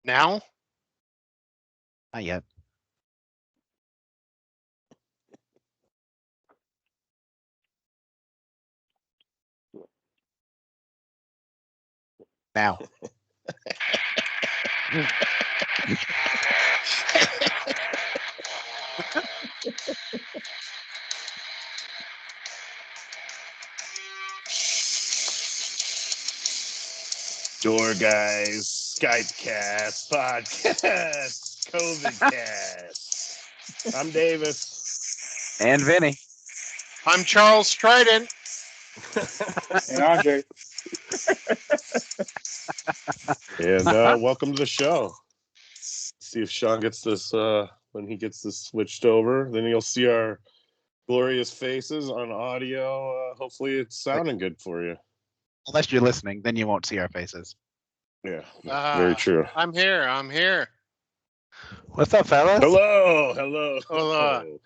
Now? Not yet. Now. Door Guys, Skype Cast, Podcast, COVID Cast. I'm Davis. And Vinny. I'm Charles Trident. And Andre. And welcome to the show. See if Sean gets this, when he gets this switched over, then you'll see our glorious faces on audio. Hopefully it's sounding good for you. Unless you're listening, then you won't see our faces. Yeah, very true. I'm here. What's up, fellas? Hello.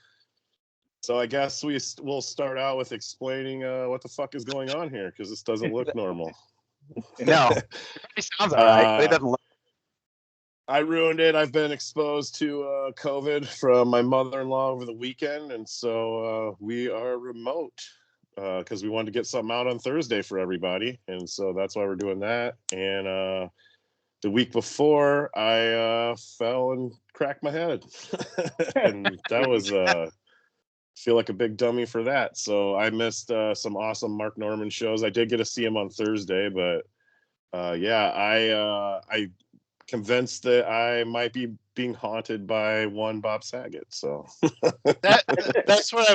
So I guess we'll start out with explaining what the fuck is going on here, because this doesn't look normal. No. It sounds all right, but it doesn't look. I ruined it. I've been exposed to COVID from my mother-in-law over the weekend, and so we are remote because we wanted to get something out on Thursday for everybody, and so that's why we're doing that. And the week before, I fell and cracked my head, and that was feel like a big dummy for that. So I missed some awesome Mark Norman shows. I did get to see him on Thursday, but I convinced that I might be being haunted by one Bob Saget. So that's what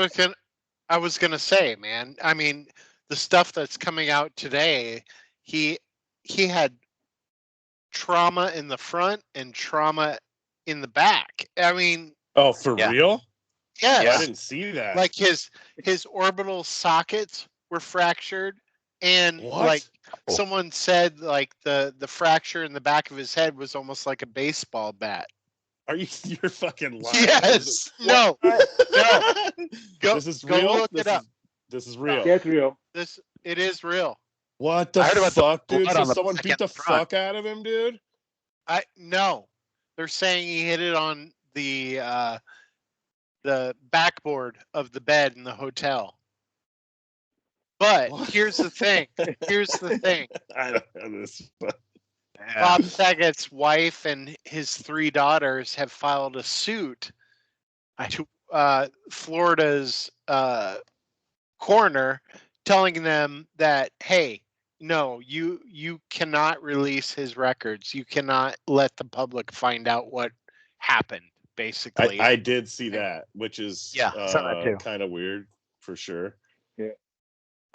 I was gonna say, man. I mean, the stuff that's coming out today, he had trauma in the front and trauma in the back. I mean, oh, for real? Yes. Yeah, I didn't see that. Like his orbital sockets were fractured, and What? like someone said, like the fracture in the back of his head was almost like a baseball bat. You're fucking lying? Yes. No. Go, this is go real. look it up. This is real. Yeah, it's real. It is real. What the fuck, dude? So someone beat the front. fuck out of him, dude? No. They're saying he hit it on the backboard of the bed in the hotel. But here's the thing. I don't know this. But... Bob Saget's wife and his 3 daughters have filed a suit to Florida's coroner, telling them that, hey, no, you cannot release his records. You cannot let the public find out what happened, basically. I did see that, which is kind of weird for sure. Yeah.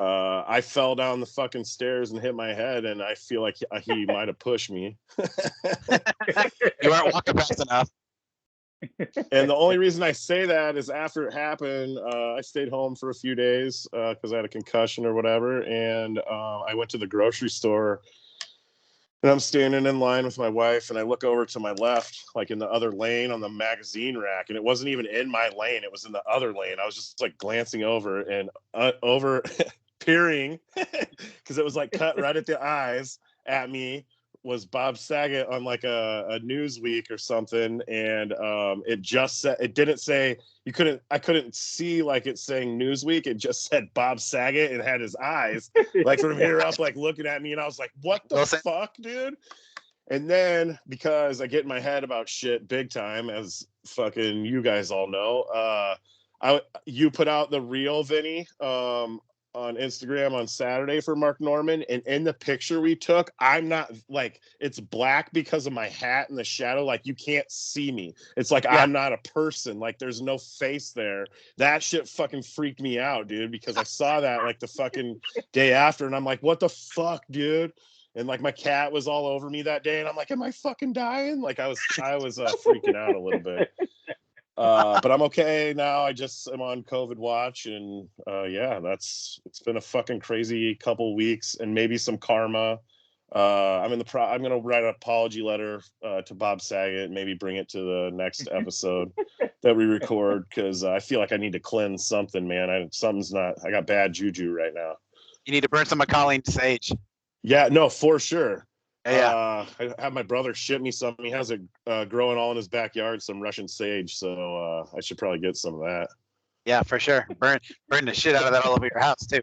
I fell down the fucking stairs and hit my head, and I feel like he might have pushed me. You weren't walking fast enough. And the only reason I say that is after it happened, I stayed home for a few days because I had a concussion or whatever, and I went to the grocery store, and I'm standing in line with my wife, and I look over to my left, like in the other lane on the magazine rack, and it wasn't even in my lane. It was in the other lane. I was just like glancing over and over peering because it was like cut right at the eyes at me was Bob Saget on like a Newsweek or something, and it just said, it didn't say, I couldn't see like it saying Newsweek. It just said Bob Saget and had his eyes like from here up like looking at me, and I was like, what the fuck, dude? And then because I get in my head about shit big time, as fucking you guys all know, you put out the reel, Vinny, on Instagram on Saturday for Mark Norman, and in the picture we took, I'm not like, it's black because of my hat and the shadow, like you can't see me. It's like I'm not a person, like there's no face there. That shit fucking freaked me out, dude, because I saw that like the fucking day after, and I'm like, what the fuck, dude? And like my cat was all over me that day, and I'm like, am I fucking dying? Like I was freaking out a little bit. But I'm okay now. I just am on COVID watch, and it's been a fucking crazy couple weeks, and maybe some karma. I'm gonna write an apology letter to Bob Saget, and maybe bring it to the next episode that we record, because I feel like I need to cleanse something, man. I got bad juju right now. You need to burn some Macaulay sage. Yeah, no, for sure. I have my brother ship me some. He has it growing all in his backyard, some Russian sage. So I should probably get some of that. Yeah, for sure. Burn the shit out of that all over your house too.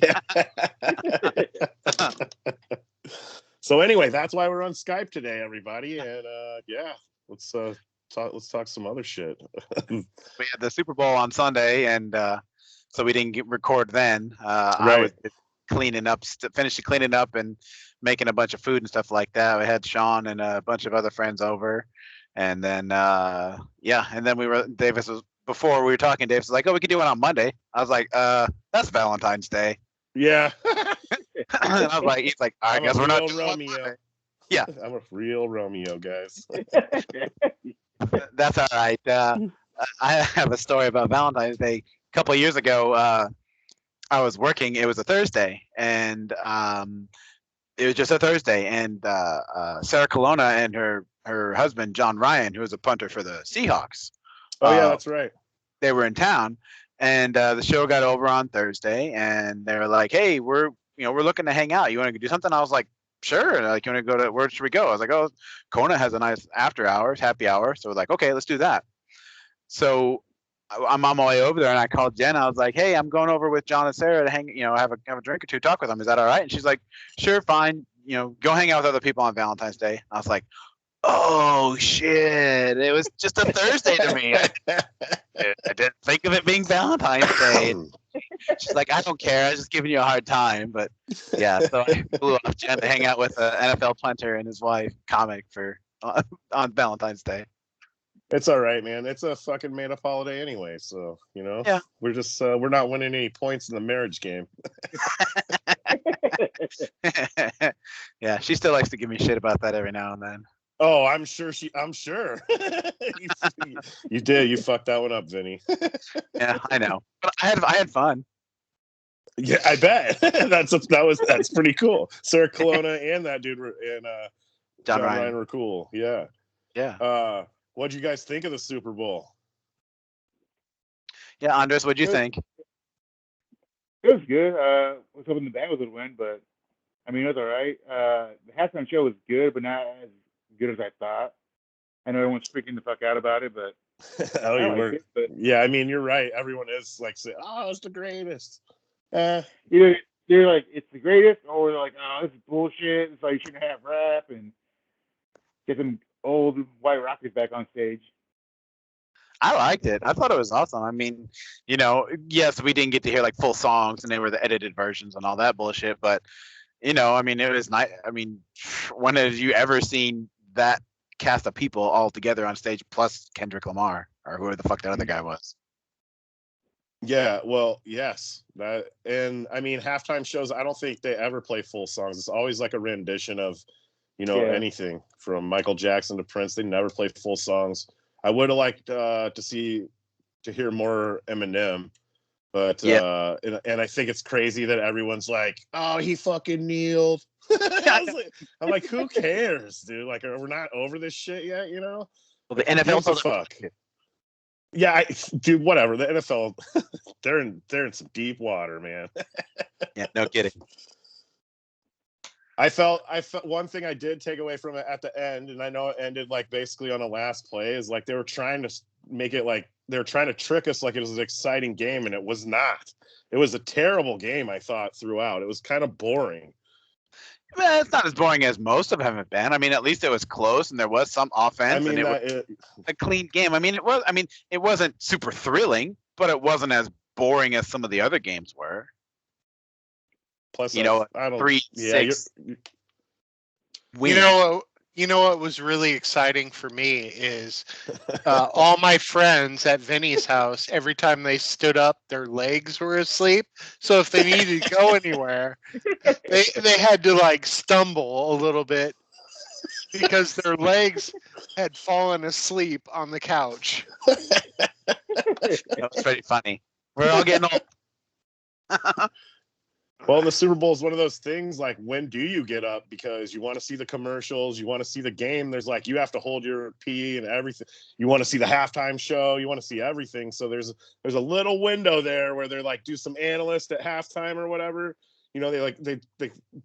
Yeah. So anyway, that's why we're on Skype today, everybody. And let's talk some other shit. We had the Super Bowl on Sunday, and so we didn't record then. Right. I was finishing cleaning up and making a bunch of food and stuff like that. We had Sean and a bunch of other friends over, and then and then Davis was before we were talking. Davis was like, "Oh, we could do it on Monday." I was like, "That's Valentine's Day." Yeah. And I was like, he's like, I guess we're not doing Romeo. Yeah, I'm a real Romeo, guys. That's all right. I have a story about Valentine's Day. A couple of years ago, I was working. It was a Thursday, and it was just a Thursday. And Sarah Colonna and her husband John Ryan, who was a punter for the Seahawks. Oh yeah, that's right. They were in town, and the show got over on Thursday, and they were like, "Hey, we're looking to hang out. You want to do something?" I was like, "Sure." Like, you want to go to, where should we go? I was like, "Oh, Kona has a nice after hours, happy hour." So we're like, "Okay, let's do that." So I'm on my way over there, and I called Jen. I was like, "Hey, I'm going over with John and Sarah to hang, have a drink or two, talk with them. Is that all right?" And she's like, "Sure, fine. Go hang out with other people on Valentine's Day." I was like, "Oh shit! It was just a Thursday to me. I didn't think of it being Valentine's Day." She's like, "I don't care. I was just giving you a hard time." But yeah, so I flew off Jen to hang out with an NFL punter and his wife, comic, on Valentine's Day. It's all right, man. It's a fucking made up holiday anyway. So, Yeah. we're just, we're not winning any points in the marriage game. Yeah, she still likes to give me shit about that every now and then. Oh, I'm sure. You did. You fucked that one up, Vinny. Yeah, I know. But I had fun. Yeah, I bet. That's pretty cool. Sarah Colonna and that dude and John Ryan were cool. Yeah. Yeah. What'd you guys think of the Super Bowl? Yeah, Andres, what'd you think? It was good. I was hoping the Bengals would win, but I mean, it was all right. The halftime show was good, but not as good as I thought. I know everyone's freaking the fuck out about it, but yeah, I mean, you're right. Everyone is like saying, "Oh, it's the greatest." Either they're like, it's the greatest, or they're like, "Oh, this is bullshit. It's like you shouldn't have rap," and get them old white rockers back on stage. I liked it. I thought it was awesome. I mean, yes, we didn't get to hear like full songs, and they were the edited versions and all that bullshit. But I mean, it was nice. I mean, when have you ever seen that cast of people all together on stage, plus Kendrick Lamar or whoever the fuck that other guy was? Yeah, well, yes. And I mean, halftime shows, I don't think they ever play full songs. It's always like a rendition of, anything from Michael Jackson to Prince. They never play full songs. I would have liked to hear more Eminem, but and I think it's crazy that everyone's like, "Oh, he fucking kneeled." I'm like, who cares, dude? Like, we're not over this shit yet, Well, the NFL fuck. Yeah, dude, whatever. The NFL, they're in some deep water, man. Yeah, no kidding. I felt one thing I did take away from it at the end, and I know it ended like basically on a last play, is like they were trying to make it like they were trying to trick us like it was an exciting game, and it was not. It was a terrible game, I thought, throughout. It was kind of boring. Well, it's not as boring as most of them have been. I mean, at least it was close and there was some offense, and it was a clean game. I mean, it wasn't super thrilling, but it wasn't as boring as some of the other games were. Plus, 3-6. You know what was really exciting for me is all my friends at Vinny's house, every time they stood up, their legs were asleep. So if they needed to go anywhere, they had to like stumble a little bit because their legs had fallen asleep on the couch. That was pretty funny. We're all getting old. Well, the Super Bowl is one of those things, like, when do you get up? Because you want to see the commercials, you want to see the game. There's like, you have to hold your pee and everything. You want to see the halftime show. You want to see everything. So there's a little window there where they're like, do some analysts at halftime or whatever. They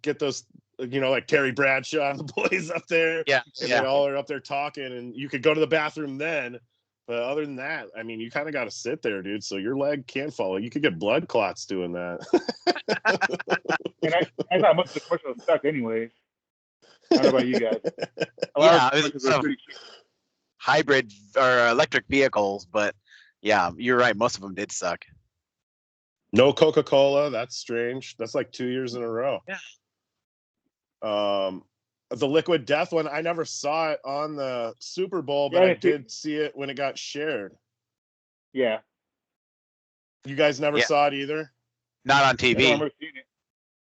get those like Terry Bradshaw and the boys up there. Yeah, And yeah. they all are up there talking, and you could go to the bathroom then. But other than that, I mean, you kind of got to sit there, dude. So your leg can't follow. You could get blood clots doing that. And I thought most of the commercials sucked anyways. I don't know about you guys. A lot Yeah, of commercials some are pretty cheap. hybrid or electric vehicles, but yeah, you're right. Most of them did suck. No Coca-Cola. That's strange. That's like 2 years in a row. Yeah. The Liquid Death one, I never saw it on the Super Bowl, but Yeah, I did see it when it got shared. Yeah. You guys never Yeah. saw it either? Not on I don't TV. remember seeing it.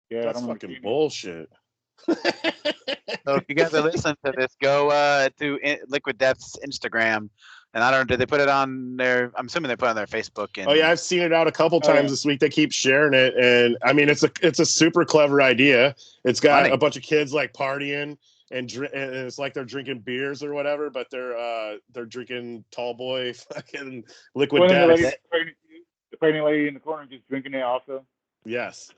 Yeah, That's I don't remember fucking seeing bullshit. So if you guys are listening to this, go to Liquid Death's Instagram, and I don't know, did they put it on their? I'm assuming they put it on their Facebook. And Oh yeah, I've seen it out a couple Oh, times yeah. this week. They keep sharing it, and I mean, it's a super clever idea. It's got Funny. a bunch of kids like partying and it's like they're drinking beers or whatever, but they're drinking Tall Boy fucking Liquid Well, then the Death. lady, the pregnant lady in the corner just drinking it also. Yes.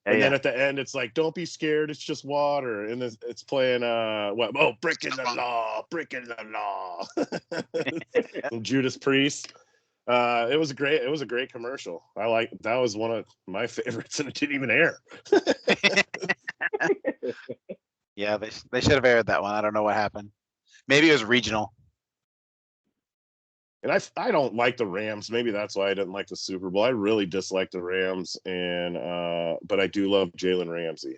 Yeah, And then yeah. at the end, it's like, "Don't be scared, it's just water." And it's playing, breaking the law, breaking the law. From Judas Priest. It was a great commercial. That was one of my favorites, and it didn't even air. Yeah, they should have aired that one. I don't know what happened. Maybe it was regional. And I don't like the Rams. Maybe that's why I didn't like the Super Bowl. I really dislike the Rams, and but I do love Jalen Ramsey.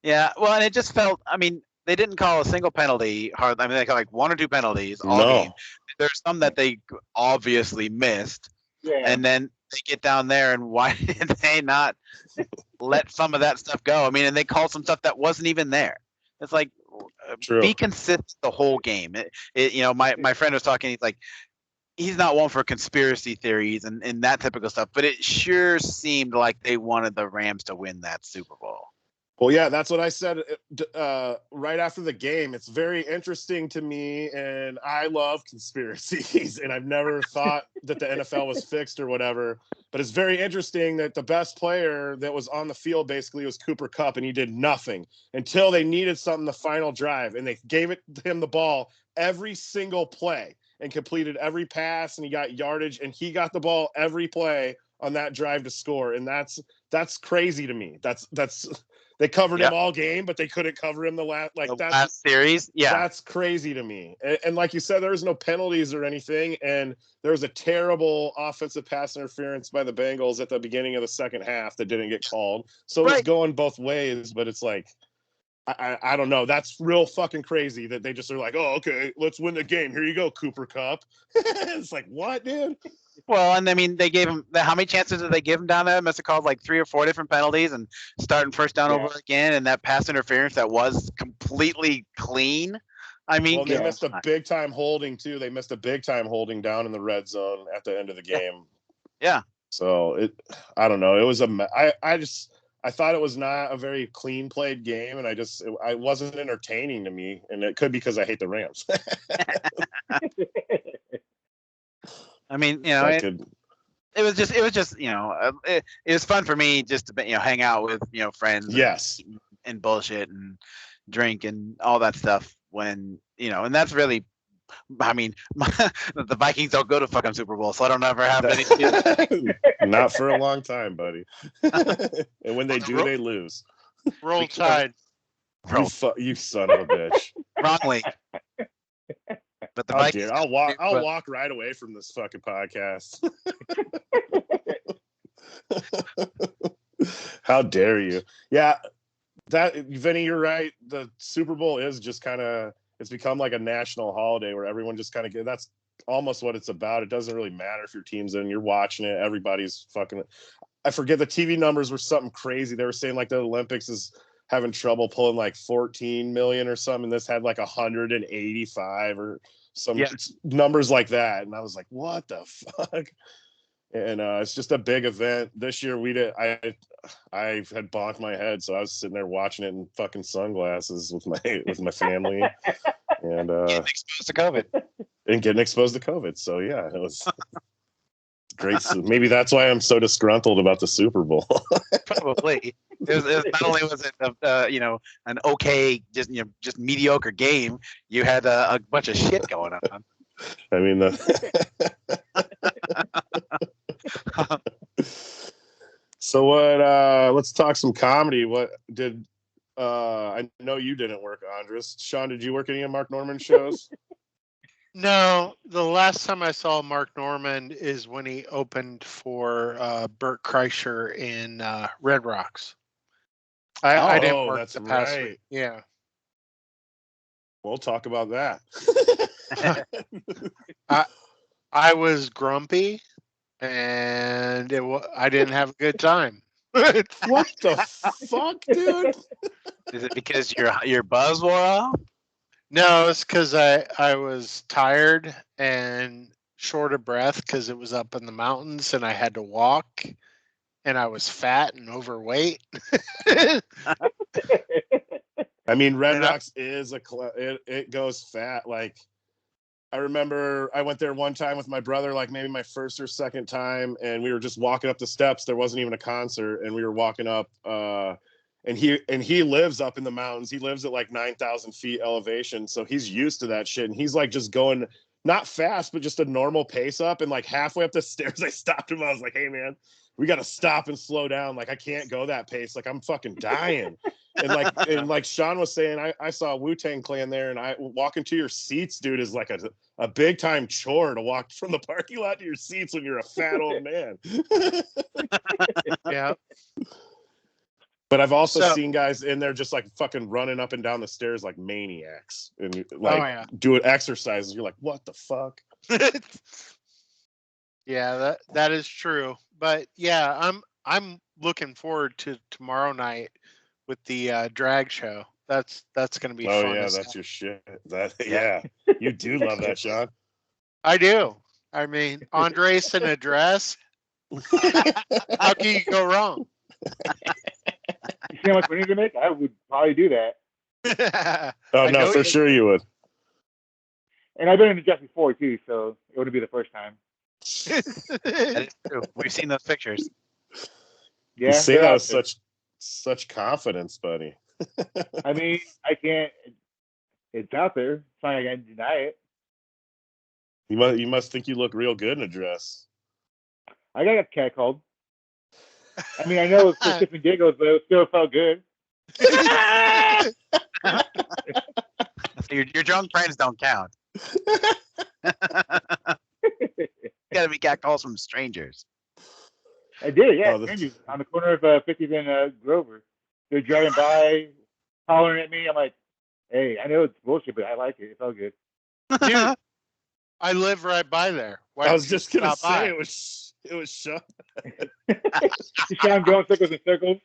Yeah, well, and it just felt. I mean, they didn't call a single penalty hard. I mean, they called like 1 or 2 penalties all No. game. There's some that they obviously missed, Yeah. and then they get down there, and why did they not let some of that stuff go? I mean, and they called some stuff that wasn't even there. It's like, True. be consistent the whole game. My friend was talking. He's like, he's not one for conspiracy theories and that typical stuff, but it sure seemed like they wanted the Rams to win that Super Bowl. Well, yeah, that's what I said right after the game. It's very interesting to me, and I love conspiracies, and I've never thought that the NFL was fixed or whatever. But it's very interesting that the best player that was on the field basically was Cooper Kupp, and he did nothing until they needed something the final drive, and they gave him the ball every single play and completed every pass, and he got yardage, and he got the ball every play on that drive to score, and that's crazy to me. That's they covered him all game, but they couldn't cover him the last series. Yeah, that's crazy to me. And like you said, there was no penalties or anything, and there was a terrible offensive pass interference by the Bengals at the beginning of the second half that didn't get called. So it's going both ways, but it's like, I don't know. That's real fucking crazy that they just are like, "Oh, okay, let's win the game. Here you go, Cooper Kupp." It's like, what, dude? Well, and I mean, they gave him how many chances did they give him down there? Must have called like 3 or 4 different penalties and starting first down over again, and that pass interference that was completely clean. I mean, they missed a big time holding too. They missed a big time holding down in the red zone at the end of the game. Yeah. So I don't know. It was I thought it was not a very clean played game, and I wasn't entertaining to me, and it could be because I hate the Rams. I mean, it was just it was fun for me just to hang out with friends. Yes. And bullshit and drink and all that stuff when and that's really. I mean, the Vikings don't go to fucking Super Bowl, so I don't ever have any. Not for a long time, buddy. And when they do, they lose. Roll Tide. You son of a bitch. Wrong league. But the Vikings. I'll walk right away from this fucking podcast. How dare you? Yeah, Vinny, you're right. The Super Bowl is just kind of. It's become like a national holiday where everyone just kind of that's almost what it's about. It doesn't really matter if your team's in, you're watching it. Everybody's fucking, I forget the TV numbers were something crazy. They were saying like the Olympics is having trouble pulling like 14 million or something. And this had like 185 or some numbers like that. And I was like, what the fuck? And it's just a big event. This year I had bonked my head, so I was sitting there watching it in fucking sunglasses with my family, and getting exposed to COVID. And getting exposed to COVID. So yeah, it was Great. Maybe that's why I'm so disgruntled about the Super Bowl. Probably. It was not only was it an okay, just mediocre game. You had a bunch of shit going on. I mean, so what? Let's talk some comedy. What did? I know you didn't work, Andres. Sean, did you work any of Mark Norman shows? No, the last time I saw Mark Norman is when he opened for Bert Kreischer in Red Rocks. I didn't work that's the past right. week. Yeah. We'll talk about that. I was grumpy and I didn't have a good time. What the fuck, dude? Is it because your buzz wore off? No, it's because I was tired and short of breath because it was up in the mountains and I had to walk and I was fat and overweight. I mean, Red And I- Rocks is it goes fat. Like, I remember I went there one time with my brother, like maybe my first or second time, and we were just walking up the steps. There wasn't even a concert, and we were walking up. And he lives up in the mountains. He lives at like 9,000 feet elevation, so he's used to that shit. And he's like just going not fast, but just a normal pace up. And like halfway up the stairs, I stopped him. I was like, "Hey, man, we got to stop and slow down. Like, I can't go that pace. Like, I'm fucking dying." And like Sean was saying, I saw Wu-Tang Clan there, and walking to your seats, dude, is like a big time chore to walk from the parking lot to your seats when you're a fat old man. yeah. But I've also So- seen guys in there just like fucking running up and down the stairs like maniacs and like yeah. doing exercises. You're like, what the fuck? Yeah, that is true. But yeah, I'm looking forward to tomorrow night with the drag show. That's gonna be Oh fun. yeah, as that's hell. your shit. That Yeah. yeah, you do love that, Sean. I do. I mean, Andres in a dress. How can you go wrong? You see how much money to make? I would probably do that. Oh I no, know for you- sure you would. And I've been in a dress before too, so it wouldn't be the first time. That is true. We've seen those pictures. Yeah, You say they're that out with there. such confidence, buddy. I mean, I can't. It's out there. It's not like I can deny it. You must think you look real good in a dress. I got catcalled. I mean, I know it's for shits and giggles, but it still felt good. Your drunk friends don't count. Got to be catcalls from strangers. I did, yeah. Oh, Strangers on the corner of 50th and Grover. They're driving by, hollering at me. I'm like, hey, I know it's bullshit, but I like it. It felt good. Dude, I live right by there. Why I don't was you just gonna stop by? say it was Sean. You saw him going circles and circles.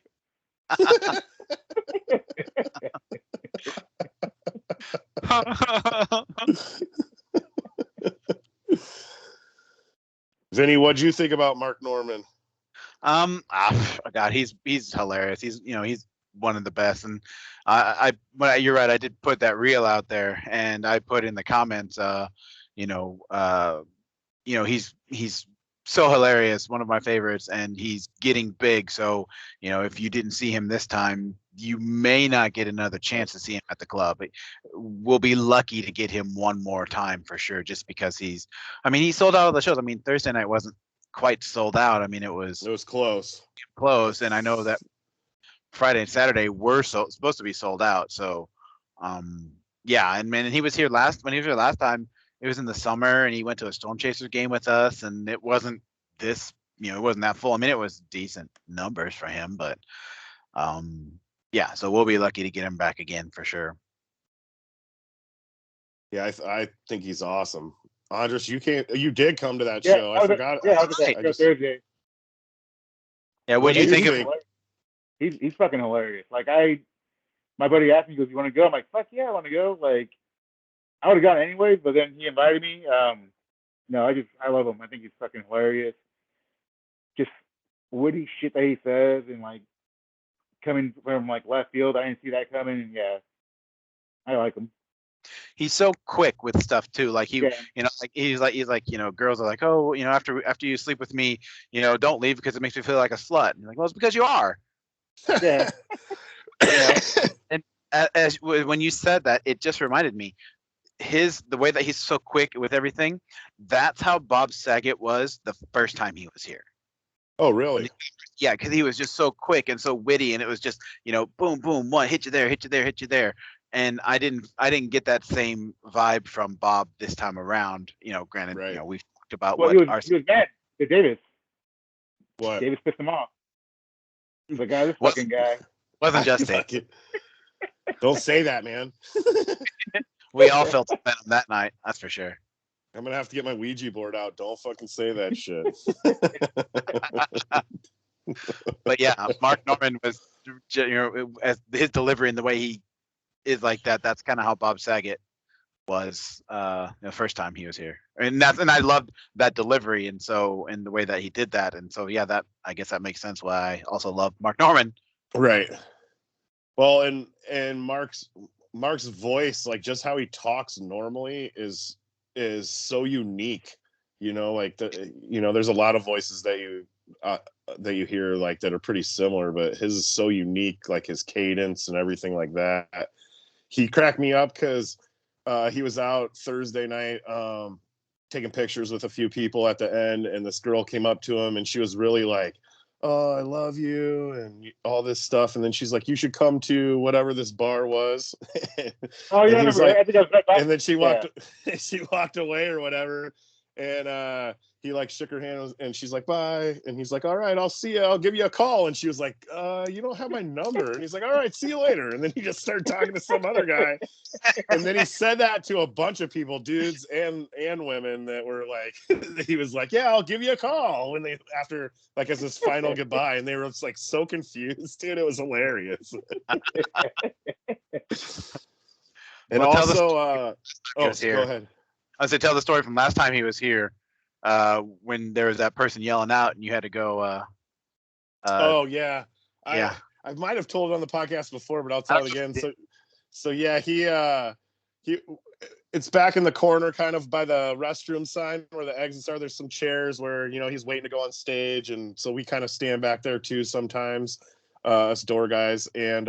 Vinny, what'd you think about Mark Norman? God, he's hilarious. He's one of the best. And you're right. I did put that reel out there, and I put in the comments, he's so hilarious, one of my favorites, and he's getting big. So, if you didn't see him this time, you may not get another chance to see him at the club. We'll be lucky to get him one more time for sure, just because he sold out of the shows. I mean, Thursday night wasn't quite sold out. I mean, it was close. close, and I know that Friday and Saturday were supposed to be sold out. So, yeah, and man, he was here last time. It was in the summer, and he went to a Storm Chasers game with us, and it wasn't it wasn't that full. I mean, it was decent numbers for him, but yeah, so we'll be lucky to get him back again for sure. Yeah, I think he's awesome. Andres, you did come to that Yeah, show. I forgot. Yeah, I was at I that just- Thursday. Yeah, what do you think of? He's fucking hilarious. Like my buddy asked me, he goes, "You want to go?" I'm like, "Fuck yeah, I want to go." Like, I would have gone anyway, but then he invited me. No, I love him. I think he's fucking hilarious. Just witty shit that he says, and like coming from like left field, I didn't see that coming. And yeah, I like him. he's so quick with stuff too. Like Yeah. he's like girls are like, oh, after you sleep with me, don't leave because it makes me feel like a slut. And you're like, well, it's because you are. Yeah. And when you said that, it just reminded me the way that he's so quick with everything. That's how Bob Saget was the first time he was here. Oh, really? Yeah, because he was just so quick and so witty, and it was just boom, boom, one hit you there, hit you there, hit you there. And I didn't get that same vibe from Bob this time around. Granted, Right. we've talked about Well, what he was mad to Davis. What? Davis pissed him off. He's like, this What- fucking guy. wasn't just it. Fuck it. Don't say that, man. We all felt the venom that night. That's for sure. I'm gonna have to get my Ouija board out. Don't fucking say that shit. But yeah, Mark Norman was, as his delivery and the way he is like that. That's kind of how Bob Saget was the first time he was here, and I loved that delivery, and the way that he did that, and so yeah, that I guess that makes sense why I also love Mark Norman. Right. Well, and Mark's voice, like just how he talks normally, is so unique. Like there's a lot of voices that you hear like that are pretty similar, but his is so unique, like his cadence and everything like that. He cracked me up because he was out Thursday night taking pictures with a few people at the end, and this girl came up to him and she was really like, oh, I love you and all this stuff, and then she's like, you should come to whatever this bar was. Oh yeah, like, I think I was right back. and then she walked away or whatever, and he like shook her hand and she's like, bye, and he's like, all right, I'll see you, I'll give you a call, and she was like, you don't have my number, and he's like, all right, see you later, and then he just started talking to some other guy, and then he said that to a bunch of people, dudes and women, that were like, he was like, yeah, I'll give you a call when they after like as his final goodbye, and they were just like so confused, dude. It was hilarious. And Well, also he was here. Go ahead. I said, tell the story from last time he was here, when there was that person yelling out and you had to go. Oh yeah, yeah. I might have told it on the podcast before, but I'll tell it again. So yeah, he it's back in the corner, kind of by the restroom sign where the exits are. There's some chairs where he's waiting to go on stage, and so we kind of stand back there too sometimes, us door guys, and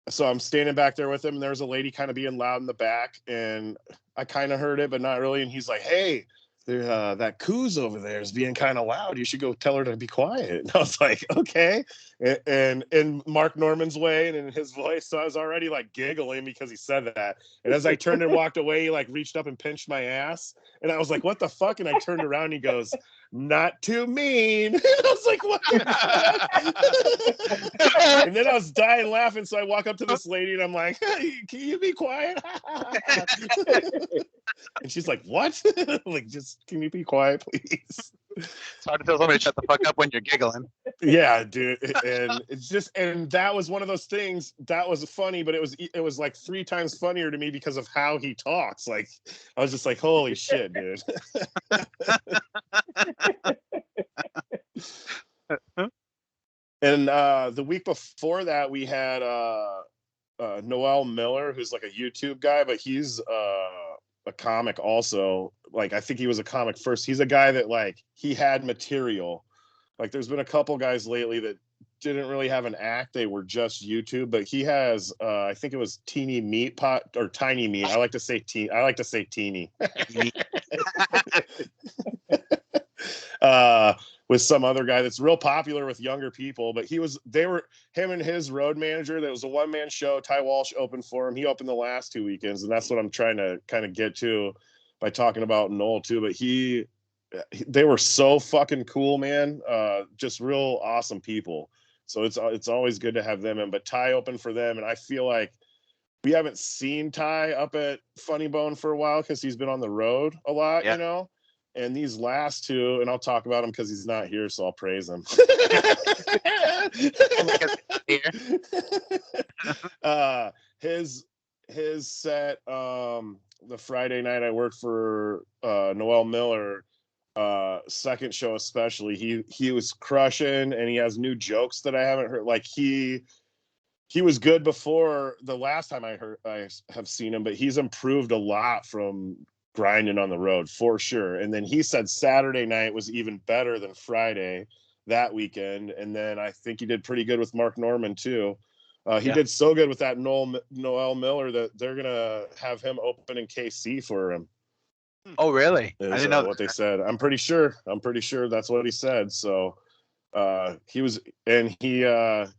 so I'm standing back there with him, and there's a lady kind of being loud in the back, and I kind of heard it, but not really. And he's like, hey, that Coos over there is being kind of loud. You should go tell her to be quiet. And I was like, okay. And in Mark Norman's way and in his voice, so I was already like giggling because he said that. And as I turned and walked away, he like reached up and pinched my ass. And I was like, what the fuck? And I turned around and he goes, not too mean. And I was like, what? And then I was dying laughing. So I walk up to this lady and I'm like, hey, can you be quiet? And she's like, what? Like, just can you be quiet, please? It's hard to tell somebody to shut the fuck up when you're giggling. Yeah, dude. And it's just, and that was one of those things that was funny, but it was like 3 times funnier to me because of how he talks. Like, I was just like, holy shit, dude. And the week before that, we had Noel Miller, who's like a YouTube guy, but he's a comic also. Like, I think he was a comic first. He's a guy that like he had material. Like, there's been a couple guys lately that didn't really have an act. They were just YouTube, but he has I think it was Teeny Meat Pot or Tiny Meat. I like to say teeny. With some other guy that's real popular with younger people, but him and his road manager, that was a one-man show. Ty Walsh opened for him. He opened the last 2 weekends, and that's what I'm trying to kind of get to by talking about Noel too. But they were so fucking cool, man. Just real awesome people. So it's always good to have them in. But Ty opened for them, and I feel like we haven't seen Ty up at Funny Bone for a while because he's been on the road a lot, Yeah. And these last 2, and I'll talk about him because he's not here, so I'll praise him. His set, the Friday night I worked for Noel Miller, second show especially, he was crushing, and he has new jokes that I haven't heard. Like, he he was good before the last time I have seen him, but he's improved a lot from grinding on the road for sure. And then he said Saturday night was even better than Friday that weekend. And then I think he did pretty good with Mark Norman too. He did so good with that Noel Miller that they're gonna have him open in KC for him. Oh, really? I didn't know what they said. I'm pretty sure that's what he said. So he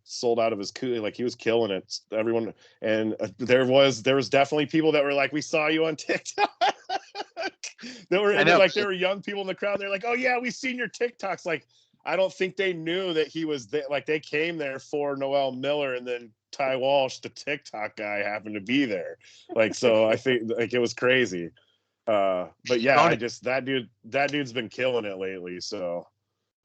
sold out of his coup. Like he was killing it. Everyone, and there was definitely people that were like, we saw you on TikTok. There were young people in the crowd. They're like, oh yeah, we've seen your TikToks. Like, I don't think they knew that he was there. Like they came there for Noel Miller, and then Ty Walsh, the TikTok guy, happened to be there. Like, so I think like it was crazy. But yeah, that dude's been killing it lately. So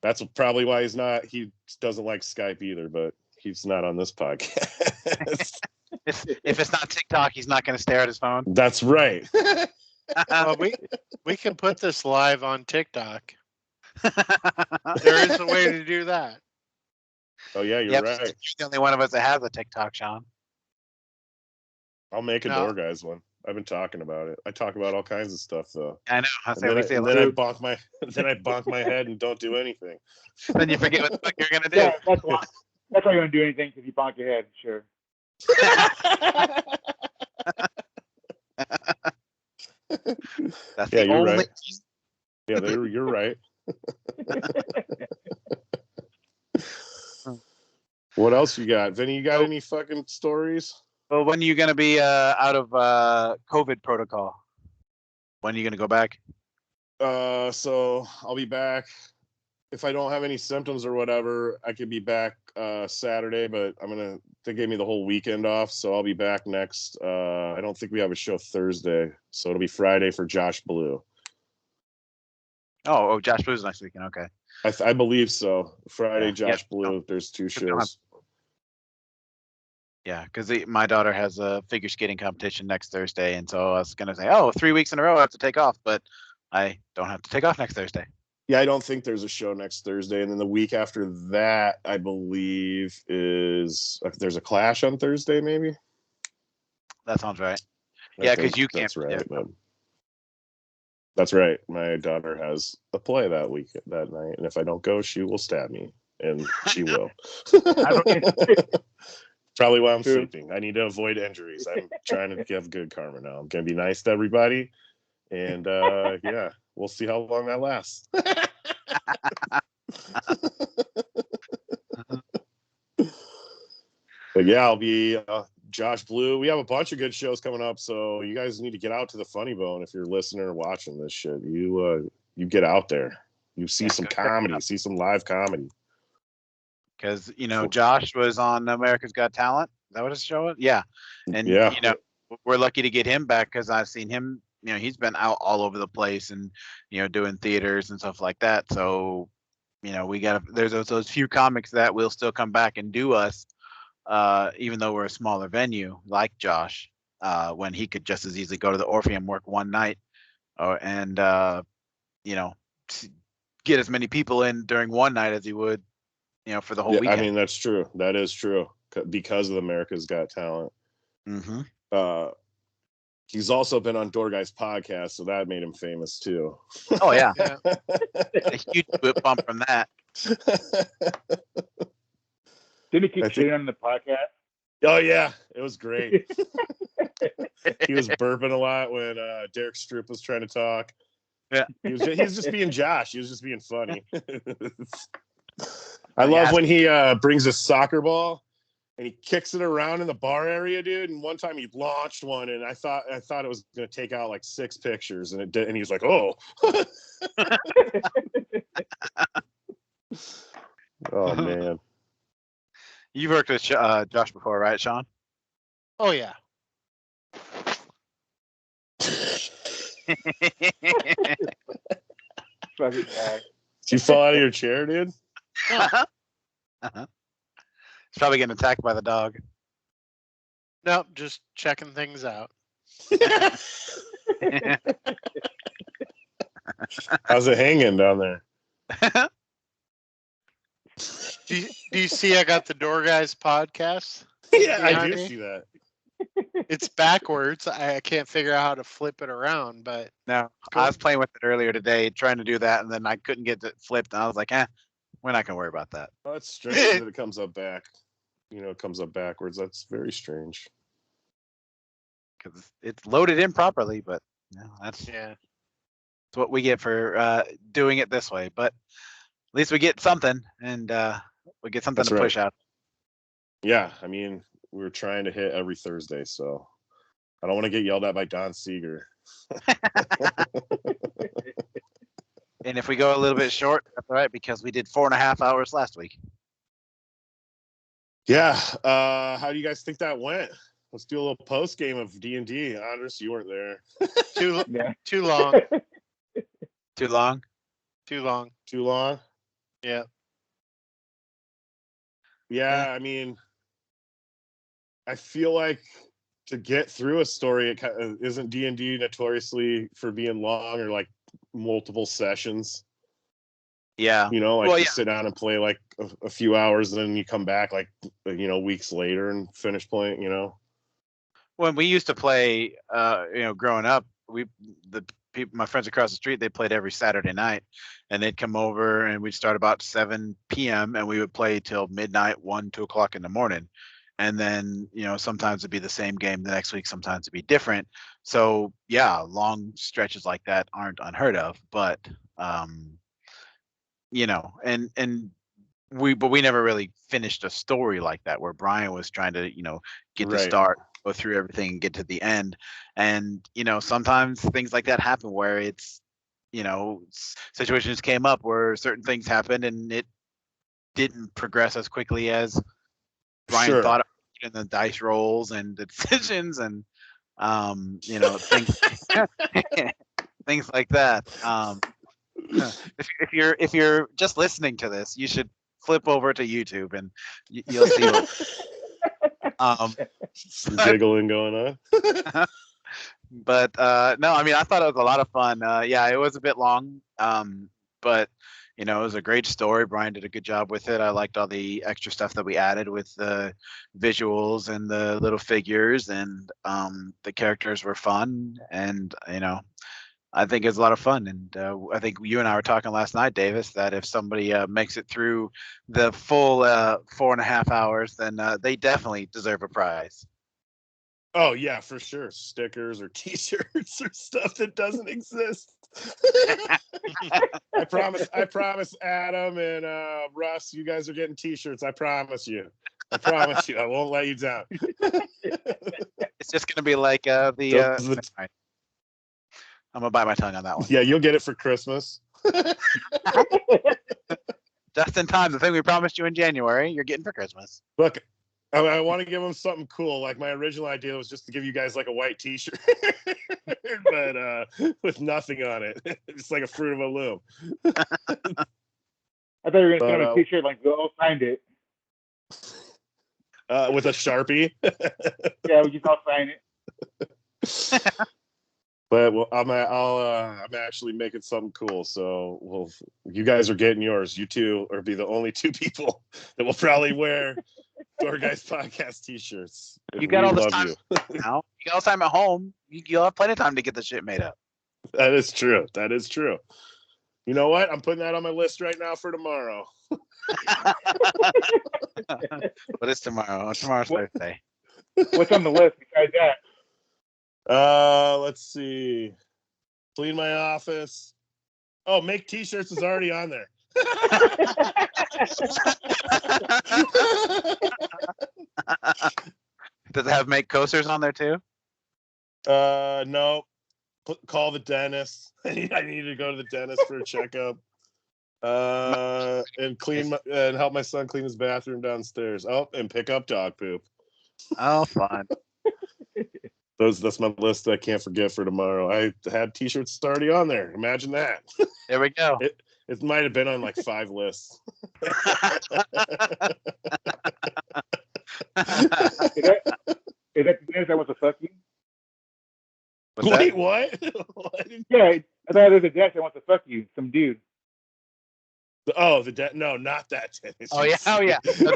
that's probably why he doesn't like Skype either, but he's not on this podcast. If it's not TikTok, he's not going to stare at his phone. That's right. Well, we can put this live on TikTok. There is a way to do that. Oh yeah, you're right. You're the only one of us that has a TikTok, Sean. I'll make a Door Guys one. I've been talking about it. I talk about all kinds of stuff though. I know. Then I bonk my head and don't do anything. Then you forget what the fuck you're gonna do. Yeah, that's why you don't do anything because you bonk your head. Sure. That's you're right. Yeah, you're right. What else you got, Vinny? You got any fucking stories? Well, when are you going to be out of COVID protocol? When are you going to go back? So I'll be back. If I don't have any symptoms or whatever, I could be back Saturday, but they gave me the whole weekend off, so I'll be back next. I don't think we have a show Thursday, so it'll be Friday for Josh Blue. Oh, Josh Blue's next weekend. Okay. I believe so. Friday, Josh Blue. There's 2 shows. Yeah, because my daughter has a figure skating competition next Thursday, and so I was going to say, 3 weeks in a row I have to take off, but I don't have to take off next Thursday. Yeah, I don't think there's a show next Thursday, and then the week after that, I believe there's a Clash on Thursday, maybe. That sounds right. Yeah, because you can't. That's right. But that's right. My daughter has a play that night, and if I don't go, she will stab me, and she will. Probably why I'm sleeping. I need to avoid injuries. I'm trying to give good karma now. I'm gonna be nice to everybody, and yeah, we'll see how long that lasts. But yeah, I'll be Josh Blue. We have a bunch of good shows coming up, so you guys need to get out to the Funny Bone if you're listening or watching this shit. You get out there. You see some comedy, see some live comedy. Because Josh was on America's Got Talent. Is that what his show was? Yeah, and we're lucky to get him back because I've seen him. He's been out all over the place and doing theaters and stuff like that. So there's those few comics that will still come back and do us, even though we're a smaller venue like Josh, when he could just as easily go to the Orpheum, work one night, and get as many people in during one night as he would. For the whole weekend. I mean, that's true. That is true because of America's Got Talent. Mm-hmm. He's also been on Door Guys podcast, so that made him famous too. Oh yeah, a huge bump from that. Didn't he keep shitting on the podcast? Oh yeah, it was great. He was burping a lot when Derek Stroop was trying to talk. Yeah, he was just being Josh. He was just being funny. I love when he brings a soccer ball and he kicks it around in the bar area, dude. And one time he launched one, and I thought it was going to take out like 6 pictures, and it did. And he was like, "Oh, oh man." You've worked with Josh before, right, Sean? Oh yeah. Did you fall out of your chair, dude? He's probably getting attacked by the dog. Nope, just checking things out. How's it hanging down there? Do you see I got the Door Guys podcast? Yeah, I behind do me. see that. It's backwards. I can't figure out how to flip it around, but No, Go. I was playing with it earlier today, trying to do that, and then I couldn't get it flipped, and I was like, we're not gonna worry about that. Oh, that's strange that it comes up back. It comes up backwards. That's very strange. Because it's loaded in properly, but that's yeah. what we get for doing it this way. But at least we get something, and we get something That's to right. push out. Yeah, I mean, we're trying to hit every Thursday, so I don't want to get yelled at by Don Seeger. And if we go a little bit short, that's all right, because we did 4.5 hours last week. Yeah, how do you guys think that went? Let's do a little post game of D&D. Andres, you weren't there. Too Yeah. too long. Too long? Too long. Too long? Yeah. Yeah, I mean, I feel like to get through a story, it kind of, isn't D&D notoriously for being long or like multiple sessions? Yeah. You sit down and play like a few hours, and then you come back like weeks later and finish playing. When we used to play, growing up, my friends across the street, they played every Saturday night, and they'd come over and we'd start about 7 p.m. and we would play till midnight, 1, 2 o'clock in the morning. And then, sometimes it'd be the same game the next week, sometimes it'd be different. So yeah, long stretches like that aren't unheard of, but we never really finished a story like that where Brian was trying to, get the Right. start, go through everything and get to the end. And, sometimes things like that happen where it's, situations came up where certain things happened and it didn't progress as quickly as Brian Sure. thought in the dice rolls and the decisions and, things, things like that. If you're just listening to this, you should flip over to YouTube and you'll see Some giggling going on. But no, I mean, I thought it was a lot of fun. Yeah, it was a bit long, but it was a great story. Brian did a good job with it. I liked all the extra stuff that we added with the visuals and the little figures, and the characters were fun. And I think it's a lot of fun. And I think you and I were talking last night, Davis, that if somebody makes it through the full 4.5 hours, then they definitely deserve a prize. Oh yeah, for sure. Stickers or T-shirts or stuff that doesn't exist. I promise Adam and Russ, you guys are getting T-shirts. I promise you. I won't let you down. It's just gonna be like I'm gonna bite my tongue on that one. Yeah, you'll get it for Christmas. Just in time. The thing we promised you in January, you're getting for Christmas. Look, I want to give them something cool. Like my original idea was just to give you guys like a white T-shirt, but with nothing on it. It's like a Fruit of a Loom. I thought you were gonna send him a T-shirt like we all signed it. With a Sharpie. Yeah, we just all sign it. But I'm actually making something cool. So you guys are getting yours. You two are be the only two people that will probably wear Door Guys Podcast T-shirts. You got all this love time you. now. You got all the time at home. You'll have plenty of time to get the shit made up. That is true. You know what? I'm putting that on my list right now for tomorrow. But it's tomorrow. Tomorrow's Thursday. What's on the list besides that? Let's see. Clean my office. Oh, make T-shirts is already on there. Does it have make coasters on there too? No. Call the dentist. I need to go to the dentist for a checkup. And help my son clean his bathroom downstairs. Oh, and pick up dog poop. Oh, fun. That's my list I can't forget for tomorrow. I had T-shirts already on there. Imagine that. There we go. It might have been on like 5 lists. Is that the dentist that wants to fuck you? Wait, what? Yeah, I thought there's a dentist that wants to fuck you, some dude. No, not that Dennis. Oh yeah, oh yeah. No,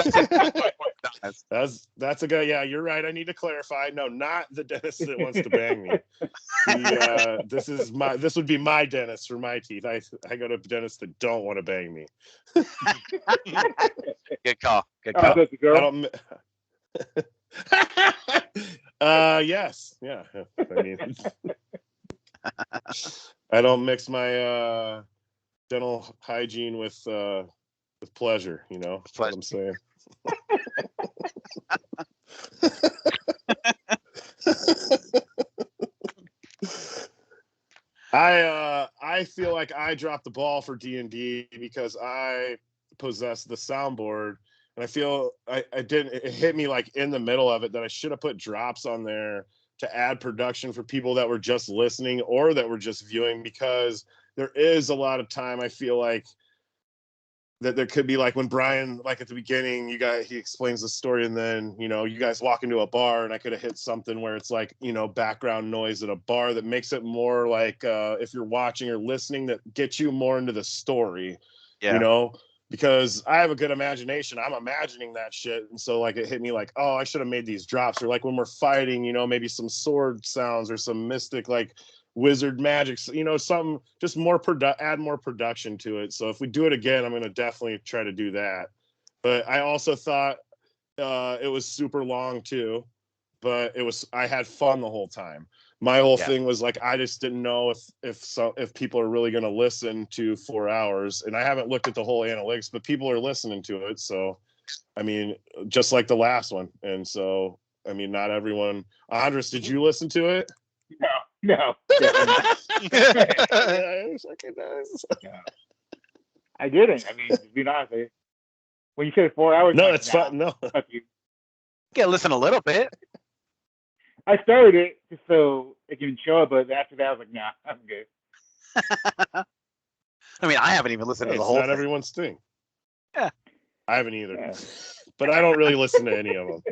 That's a guy. Yeah, you're right. I need to clarify. No, not the dentist that wants to bang me. This would be my dentist for my teeth. I go to dentists that don't want to bang me. Good call. Good Oh, call. that's a girl. Yes. Yeah. I mean, I don't mix my dental hygiene with pleasure. You know what I'm saying. I feel like I dropped the ball for D&D because I possess the soundboard, and I feel I didn't. It hit me like in the middle of it that I should have put drops on there to add production for people that were just listening or that were just viewing, because there is a lot of time I feel like that there could be, like when Brian, like at the beginning, he explains the story, and then, you know, you guys walk into a bar, and I could have hit something where it's like, you know, background noise at a bar that makes it more like if you're watching or listening, that gets you more into the story, you know, because I have a good imagination. I'm imagining that shit. And so like it hit me like, oh, I should have made these drops, or like when we're fighting, you know, maybe some sword sounds or some mystic like wizard magic, you know, something just more add more production to it. So if we do it again, I'm going to definitely try to do that. But I also thought it was super long too, but I had fun the whole time. My whole thing was like, I just didn't know if people are really going to listen to 4 hours, and I haven't looked at the whole analytics, but people are listening to it. So, I mean, just like the last one. And so, I mean, not everyone. Andres, did you listen to it? No. I didn't. I mean, to be honest, when you said 4 hours, no, that's fine. No, you can listen a little bit. I started it just so it can show up, but after that, I was like, nah, I'm good. I mean, I haven't even listened to the whole thing. Not everyone's thing. Yeah. I haven't either. But I don't really listen to any of them.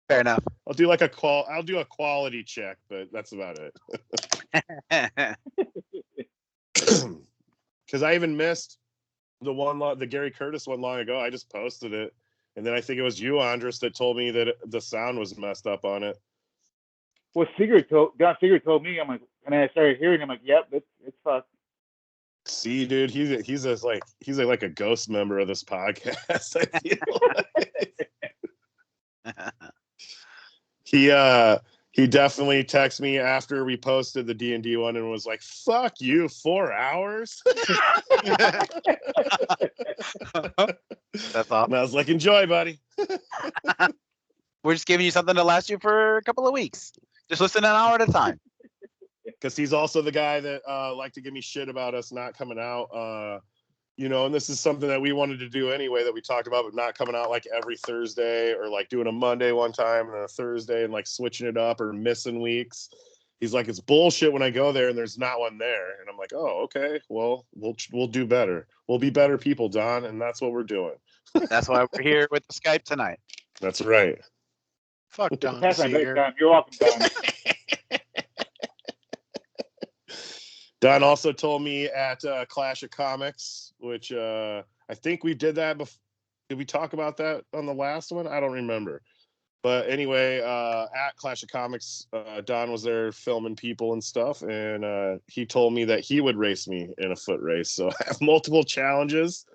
Fair enough. I'll do like I'll do a quality check, but that's about it. Because I even missed the Gary Curtis one long ago. I just posted it, and then I think it was you, Andres, that told me that the sound was messed up on it. Well, Don Sigurd told me. I'm like, and I started hearing. I'm like, yep, it's fucked. See, dude, he's like a ghost member of this podcast. I feel like. He definitely texted me after we posted the D&D one and was like, "Fuck you, 4 hours." That's awesome. And I was like, "Enjoy, buddy." We're just giving you something to last you for a couple of weeks. Just listen an hour at a time. Because he's also the guy that liked to give me shit about us not coming out. You know, and this is something that we wanted to do anyway, that we talked about, but not coming out like every Thursday, or like doing a Monday one time and a Thursday and like switching it up or missing weeks. He's like, it's bullshit when I go there and there's not one there. And I'm like, oh, okay, well, we'll do better. We'll be better people, Don. And that's what we're doing. That's why we're here with the Skype tonight. That's right. Fuck Don. You're welcome, Don. Don also told me at Clash of Comics, which I think we did that before. Did we talk about that on the last one? I don't remember. But anyway, at Clash of Comics, Don was there filming people and stuff, and he told me that he would race me in a foot race. So I have multiple challenges,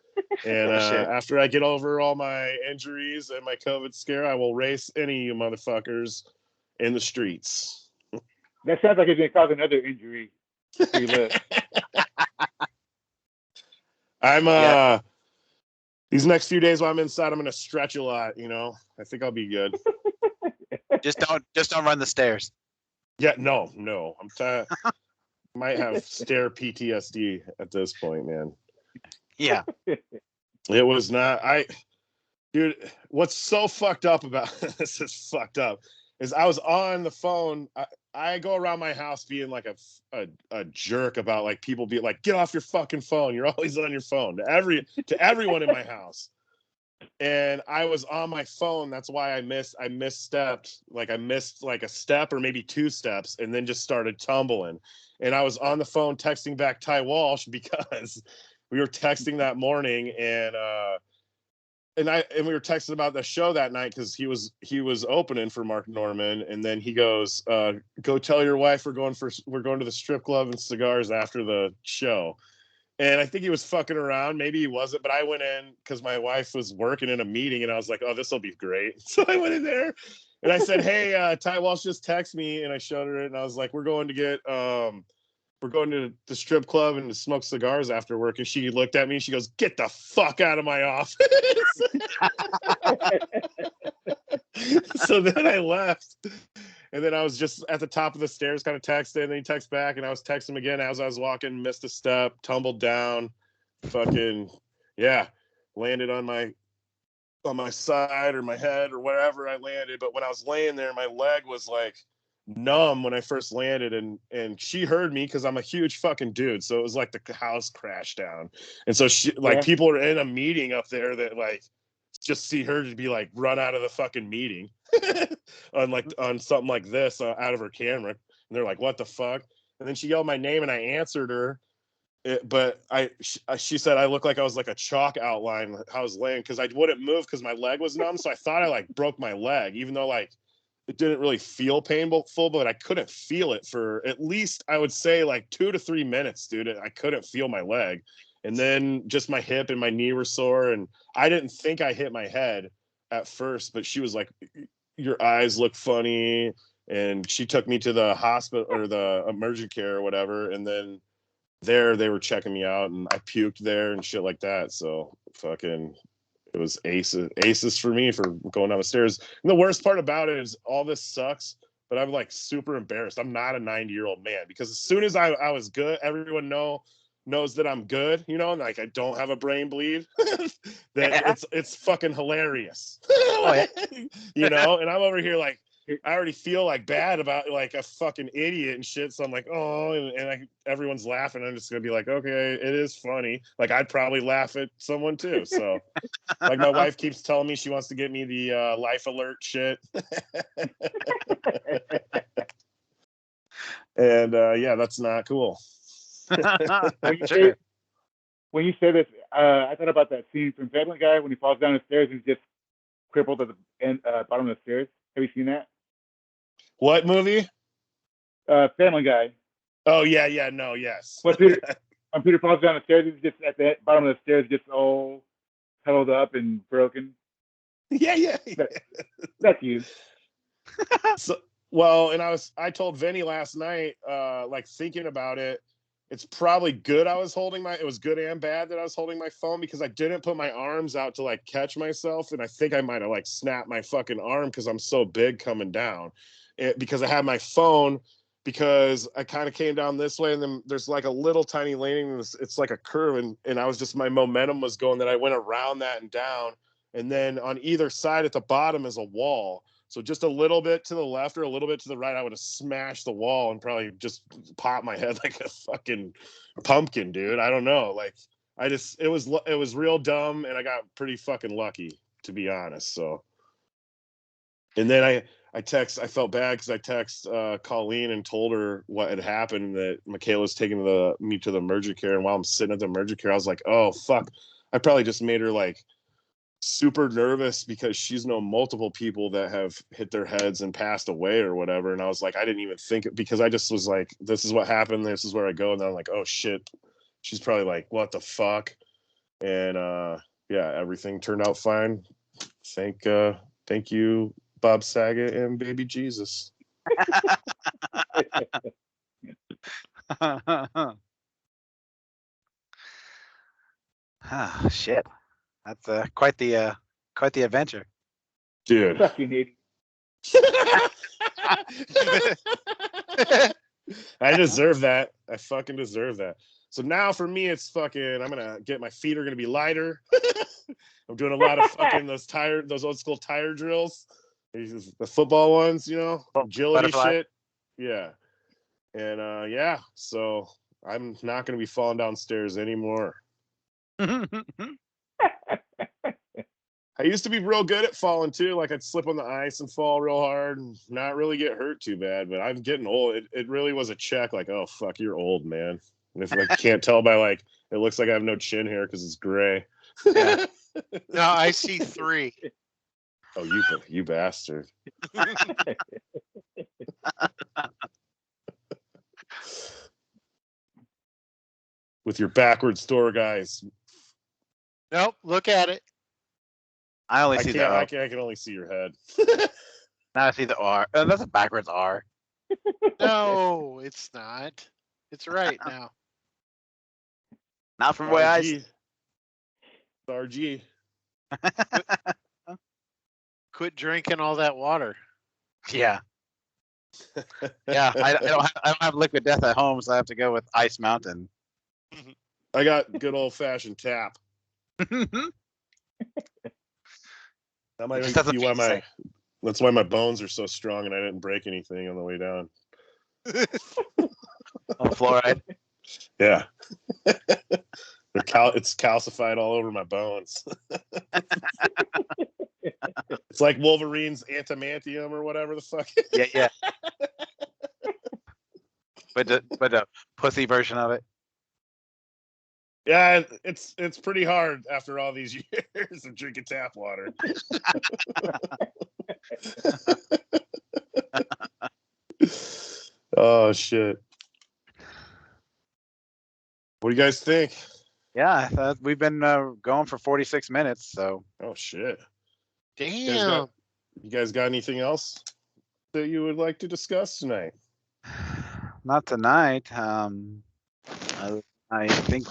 and after I get over all my injuries and my COVID scare, I will race any of you motherfuckers in the streets. That sounds like it's going to cause another injury. I'm these next few days while I'm inside, I'm gonna stretch a lot, you know. I think I'll be good. Just don't run the stairs. Yeah, no. I'm might have stair PTSD at this point, man. Yeah. It was not dude, what's so fucked up about this is fucked up is I was on the phone. I go around my house being like a jerk about like people being like, get off your fucking phone. You're always on your phone to everyone in my house. And I was on my phone. That's why I misstepped. Like I missed like a step or maybe 2 steps and then just started tumbling. And I was on the phone texting back Ty Walsh because we were texting that morning, and we were texting about the show that night because he was opening for Mark Norman, and then he goes, "Go tell your wife we're going to the strip club and cigars after the show." And I think he was fucking around. Maybe he wasn't, but I went in because my wife was working in a meeting, and I was like, "Oh, this will be great." So I went in there, and I said, "Hey, Ty Walsh just texted me," and I showed her it, and I was like, we're going to the strip club and to smoke cigars after work." And she looked at me and she goes, "Get the fuck out of my office." So then I left. And then I was just at the top of the stairs kind of texting, and then he texted back, and I was texting him again as I was walking, missed a step, tumbled down, fucking, yeah, landed on my side or my head or wherever I landed. But when I was laying there, my leg was like numb when I first landed, and she heard me because I'm a huge fucking dude. So it was like the house crashed down. And so she people are in a meeting up there that like just see her to be like run out of the fucking meeting on something like this out of her camera, and they're like, "What the fuck?" And then she yelled my name, and I answered her, but she said I looked like I was like a chalk outline how I was laying because I wouldn't move because my leg was numb. So I thought I like broke my leg, even though like it didn't really feel painful, but I couldn't feel it for at least I would say like 2 to 3 minutes, dude. I couldn't feel my leg. And then just my hip and my knee were sore, and I didn't think I hit my head at first, but she was like, "Your eyes look funny," and she took me to the hospital or the emergency care or whatever, and then there they were checking me out, and I puked there and shit like that. So fucking it was aces for me for going down the stairs. And the worst part about it is all this sucks, but I'm like super embarrassed. I'm not a 90-year-old man, because as soon as I was good, everyone knows that I'm good, you know, and like I don't have a brain bleed. That it's fucking hilarious. You know, and I'm over here like I already feel like bad about like a fucking idiot and shit. So I'm like, oh, and everyone's laughing. I'm just gonna be like, okay, it is funny. Like I'd probably laugh at someone too. So like my wife keeps telling me she wants to get me the life alert shit. And yeah, that's not cool. When you say this, I thought about that scene from Family Guy when he falls down the stairs and he's just crippled at the end, bottom of the stairs. Have you seen that? What movie? Family Guy. Oh yeah, no, yes. When Peter falls down the stairs, he's just at the bottom of the stairs, just all huddled up and broken. Yeah. That's you. So, well, and I told Vinny last night, like thinking about it, it's probably good it was good and bad that I was holding my phone, because I didn't put my arms out to like catch myself, and I think I might have like snapped my fucking arm because I'm so big coming down. Because I had my phone, because I kind of came down this way, and then there's like a little tiny landing, and it's like a curve, and I was just, my momentum was going, that I went around that and down, and then on either side at the bottom is a wall. So just a little bit to the left or a little bit to the right, I would have smashed the wall and probably just popped my head like a fucking pumpkin, dude. I don't know. Like it was real dumb, and I got pretty fucking lucky, to be honest. So, and then I felt bad because I text Colleen and told her what had happened, that Michaela's taking me to the emergency care. And while I'm sitting at the emergency care, I was like, oh fuck, I probably just made her like super nervous, because she's known multiple people that have hit their heads and passed away or whatever. And I was like, I didn't even think it, because I just was like, this is what happened, this is where I go. And then I'm like, oh shit, she's probably like, what the fuck? And yeah, everything turned out fine. Thank you, Bob Saget and baby Jesus. Oh shit, that's quite the adventure, dude. Fucking idiot. I deserve that. I fucking deserve that. So now for me, it's fucking, my feet are gonna be lighter. I'm doing a lot of fucking those old school tire drills, the football ones, you know, agility shit. Yeah. And yeah, so I'm not gonna be falling downstairs anymore. I used to be real good at falling too. Like I'd slip on the ice and fall real hard and not really get hurt too bad. But I'm getting old. It really was a check. Like, oh fuck, you're old, man. And if I can't tell by like, it looks like I have no chin hair because it's gray. Yeah. No, I see 3. Oh, you bastard. With your backwards door, guys. Nope, look at it. I only I see can't. the O. I can only see your head. Now I see the R. That's a backwards R. No, it's not. It's right now. Not from the way I see. RG. Quit drinking all that water. Yeah. Yeah. I don't have liquid death at home, so I have to go with Ice Mountain. I got good old fashioned tap. That might Just doesn't be why taste that's why my bones are so strong and I didn't break anything on the way down. Fluoride. Yeah. It's calcified all over my bones. It's like Wolverine's antimantium or whatever the fuck. Yeah. But the pussy version of it. Yeah, it's pretty hard after all these years of drinking tap water. Oh shit. What do you guys think? Yeah, we've been going for 46 minutes, so. Oh shit. Damn. You guys got anything else that you would like to discuss tonight? Not tonight. I think.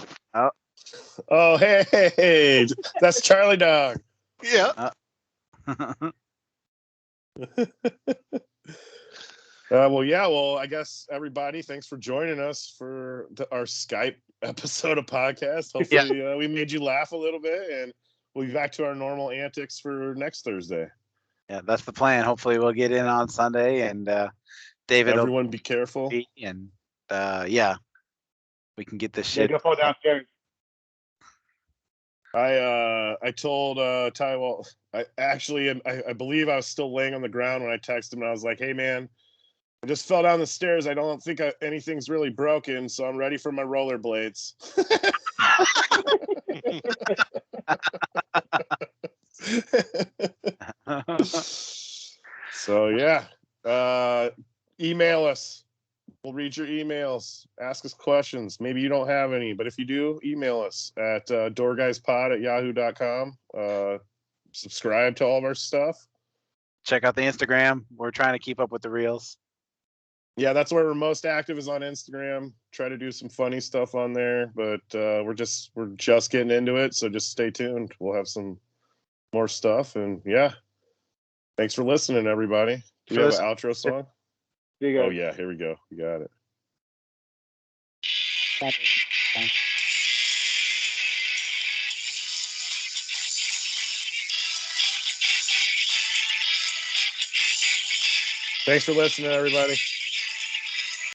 Oh, hey, that's Charlie Dog. Yeah. Well, I guess everybody, thanks for joining us for our Skype episode of podcast. Hopefully, we made you laugh a little bit, and we'll be back to our normal antics for next Thursday. Yeah, that's the plan. Hopefully, we'll get in on Sunday, and David. Everyone, be careful. And yeah, we can get this Yeah, shit. don't fall downstairs. I told Ty, well, I believe I was still laying on the ground when I texted him, and I was like, hey man, I just fell down the stairs. I don't think anything's really broken, so I'm ready for my rollerblades. So yeah, email us. We'll read your emails. Ask us questions. Maybe you don't have any, but if you do, email us at doorguyspod@yahoo.com. Subscribe to all of our stuff. Check out the Instagram. We're trying to keep up with the reels. Yeah, that's where we're most active, is on Instagram. Try to do some funny stuff on there, but we're just getting into it, so just stay tuned. We'll have some more stuff, and yeah, thanks for listening, everybody. Do we have an outro song? Oh yeah, here we go. We got it. Thanks for listening, everybody.